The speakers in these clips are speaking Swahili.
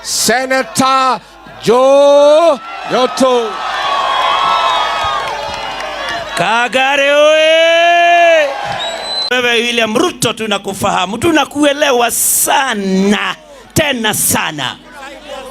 Senator Joe Nyoto. Kagare oye! Wewe William Ruto tunakufahamu, tunakuelewa sana, tena sana,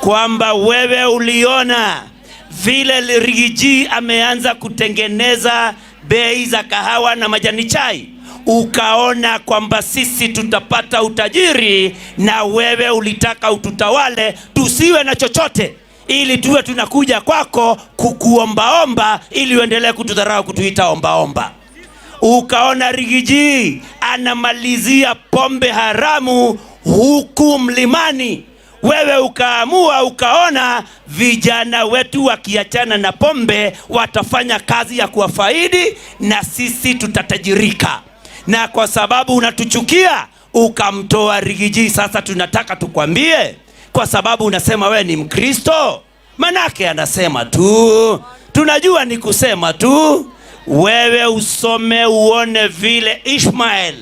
kwamba wewe uliona vile Rigiji ameanza kutengeneza bei za kahawa na majani chai, ukaona kwamba sisi tutapata utajiri, na wewe ulitaka ututawale tusiwe na chochote, ili tuwe tunakuja kwako kukuombaomba ili uendelee kutudharau, kutuita ombaomba. Ukaona Rigiji anamalizia pombe haramu huku mlimani, wewe ukaamua, ukaona vijana wetu wakiachana na pombe watafanya kazi ya kuwafaidi na sisi tutatajirika. Na kwa sababu unatuchukia ukamtoa Rigiji. Sasa tunataka tukwambie, kwa sababu unasema wewe ni Mkristo, manake anasema tu, tunajua ni kusema tu. Wewe usome uone vile Ishmael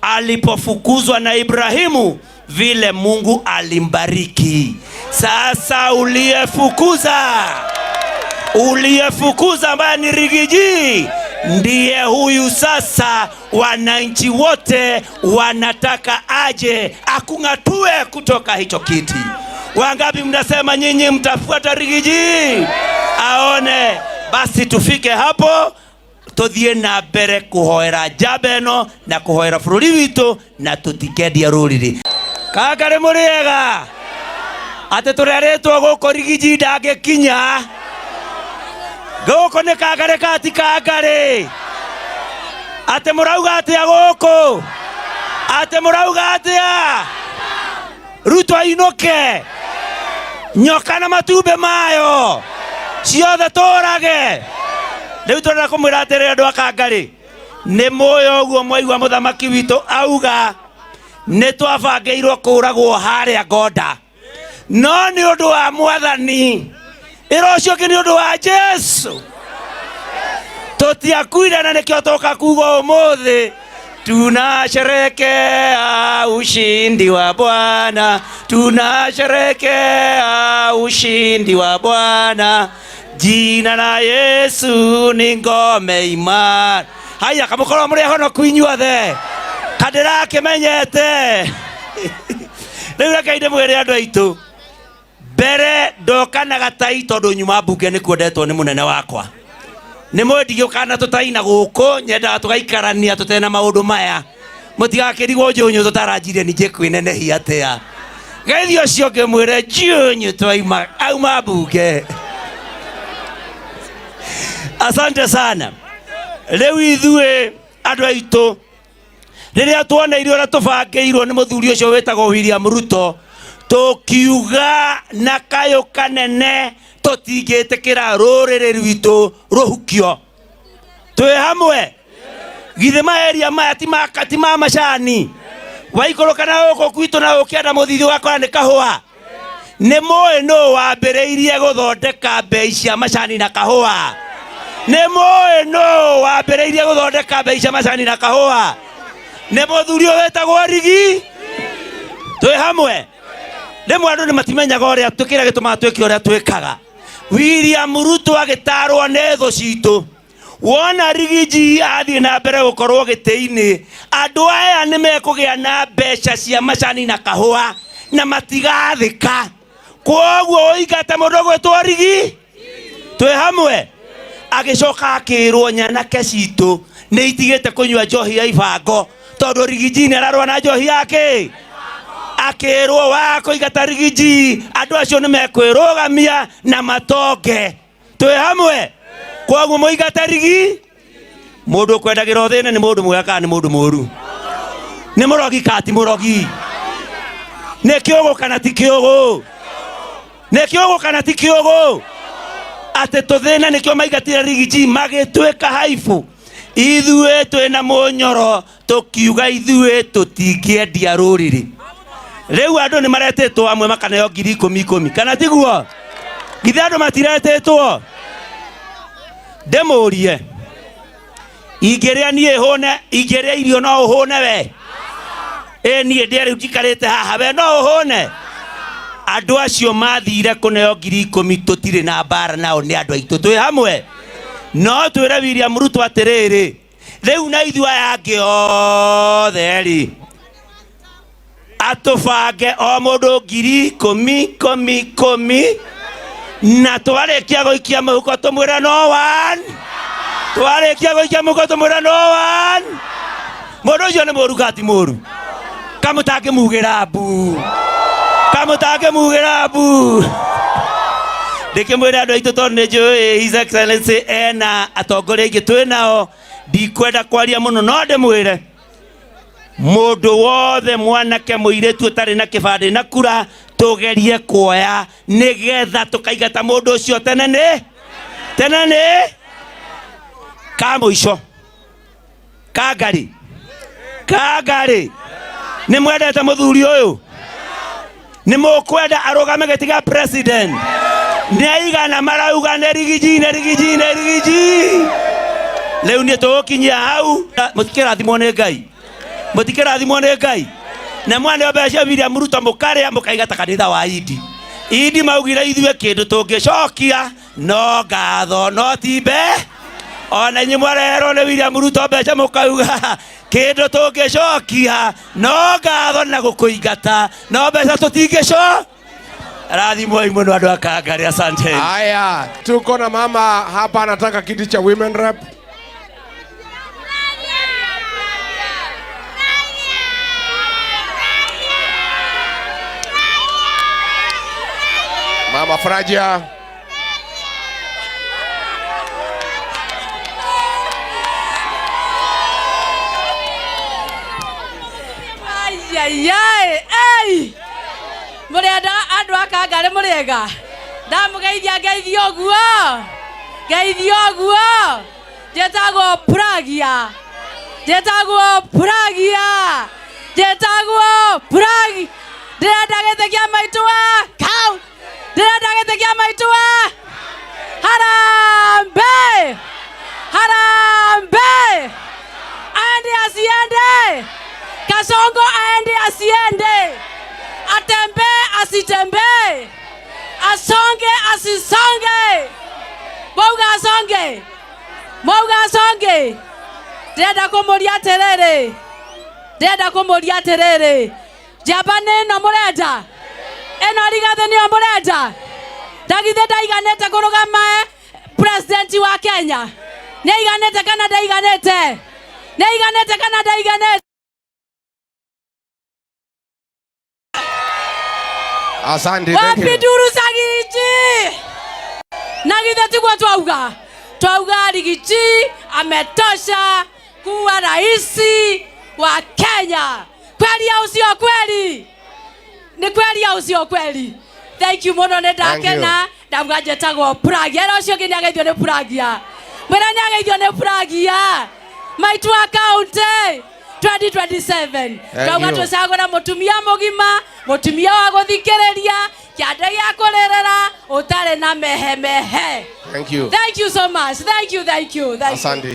alipofukuzwa na Ibrahimu, vile Mungu alimbariki. Sasa uliyefukuza ambaye ni Rigiji ndiye huyu sasa. Wananchi wote wanataka aje akung'atue kutoka hicho kiti. Wangapi mnasema nyinyi mtafuata Rigiji aone? Basi tufike hapo, tuthie na mbere kuhoera jabeno na kuhoera bururi witu na tutikedia ruriri. Kagare muriega ate tureretwo guko Rigiji ndagekinya guko ne Kagare kati Kagare ate murauga atia guko ate murauga atia Ruto ainoke nyoka na matumbe mayo ciothe torage. Riu turenda kumwira atiriri andu a Kagare, ni moyo uguo mwaigua muthamaki witu auga ni twabangeirwo kuragwo haria Ngoda, no ni undu wa Mwathani, ira ucio ki ni undu wa Jesu. Tutiakuire na nikio toka kugo umuthi, tunasherehekea ushindi wa Bwana, tunasherehekea ushindi wa Bwana, jina la Yesu ni ngome imara. Haya, kamukoro muri hono kwinyuothe kadira kemenyete riu rekaide mwire andu aitu mbere ndokana gatai tondu nyuma mbunge ni kuendetwo ni munene wakwa. Ni mwendigio kana tutaina guku nyenda tugaikarania tutena maundu maya, mutigakirigwo njunyu tutaranjire nije kwinenehia atia geithio cio ngimwire njunyu twaima auma mbunge. Asante sana. Riu ithue andu aitu riria tuona irio ra tubangeirwo ni muthuri ucio wetagwo William Ruto, tukiuga na kayo kanene tutingitikira ruriri rwitu ruhukio. Twe hamwe githe maeria maya ti ma macani waikoroka uko kwitu na ukienda muthithio wakora ni kahua. Ni moe no wambiriirie guthondeka bei cia macani na kahua. Ni moe no wambiriirie guthondeka bei cia macani na kahua. Ne muthuri wetagwo Rigiji. Twe hamwe rimwe andu ni matimenyaga uria tukira gituma twike uria twikaga. William Ruto agitarwo ne tho citu, wona Rigiji athie na mbere gukorwo giti-ini, andu aya ni mekugia na mbeca cia macani na kahua na matigathika. Kwoguo oigate mundu gwetwo Rigiji. Twe hamwe agicoka akirwo nyanake citu ni itigite kunywa njohi ya ibango tondu Rigiji ni ararwa na njohi yake. Akirwo wako igata Rigiji, andu acio ni mekwirugamia na matonge. Twe hamwe kwoguo muigata Rigiji. Mundu kwendagira thina ni mundu mwega ni mundu muru? Ni murogi kati murogi? Ni kiogo kana ti kiogo? Ni kiogo kana ti kiogo? Ate tuthina nikio maigatira Rigiji magitweka haifu. Ithue twina munyoro tukiuga ithue tutingiendia ruriri. Riu andu ni maretetwo amwe makaneo 10,000 kana tiguo? Githe andu matiretetwo? Ndemurie ingiria nie hone, ingiria irio no uhone we? Nie ndie riu jikarite haha we no uhone? Andũ acio mathire kũneo 10,000 tũtirĩ na mbara nao nĩ andũ aitũ twĩ hamwe. No twĩre William Ruto atĩrĩrĩ, rĩu na ithuĩ aya angĩ othe rĩ, atũbange o mũndũ 10,000 na twarĩkia gũikia mũhuko tũmwĩra no one. Twarĩkia gũikia mũhuko tũmwĩra no one. Mũndũ ũcio nĩ mũru kati mũru. Kamũtange mugĩra mbu. Kamũtange mugĩra mbu. Ndĩkĩmwĩra andũ aitũ tondũ nĩ njũĩ His Excellency ena atongoria aingĩ twĩ nao, ndikwenda kwaria mũno no ndĩmwĩre mũndũ wothe mwanake mũirĩtu ũtarĩ na kĩbandĩ na kura tũgerie kuoya nĩgetha tũkaigata mũndũ ũcio tene nĩ ka mũico Kangari nĩ mwendete mũthuri ũyũ, nĩ mũkwenda arũgame gĩtĩ gĩa president. Nĩ igana marauga nĩ rigiji. Rĩu nĩ tũgũkinyia hau. Mũtikĩrathimwo nĩ Ngai. Na mwana mbeca William Ruto mũkarĩa mũkaigata kanitha wa Idi maugire ithuĩ kĩndũ tũngĩcokia no ngatho no timbe. Ona inyuĩ mwareherwo nĩ William Ruto mbeca mũkauga kĩndũ tũngĩcokia no ngatho na gũkũingata no mbeca tũtingĩcokia. Rathimoi mũno andũ a Kangari, asante. Haya, tuko na mama hapa anataka kiti cha women rep. Mama Faraja. Ai. Murenda andũ a Kangari mũrĩega. Ndamũgeithia ngeithio guo. Njetagwo Pragia. Ndĩrenda gĩtĩ kĩa maitũ wa kau. Harambee. Aende asiende. Kasongo aende asiende. Atembee asitembee. Asonge asisonge. Mauga asonge. Ndĩrenda kũmũria atĩrĩrĩ. Jabane no mũrenda. Eno rigathe nĩo mũrenda. Ndagithe ndaiganĩte kũrũgama president wa Kenya. Nĩaiganĩte kana ndaiganĩte? Asante, thank you. Wapinduru Sagiriji. Nagithe tiguo twauga Rigiji ametosha kuwa raisi wa Kenya. Kweli au sio kweli? Ni kweli au sio kweli? Thank you muno ndakena. Ndauga njetagwo Pragia. Era ucio nginya geithio nĩ Pragia. Mwena nyageithio nĩ Pragia. Maitu account 2027. Twauga tũcagũra mũtumia mũgima, mũtumia wa gũthikĩrĩria, kĩande gĩa kũrĩrĩra, ũtarĩ na mehemehe. Thank you. Thank you so much. Thank you. Asante.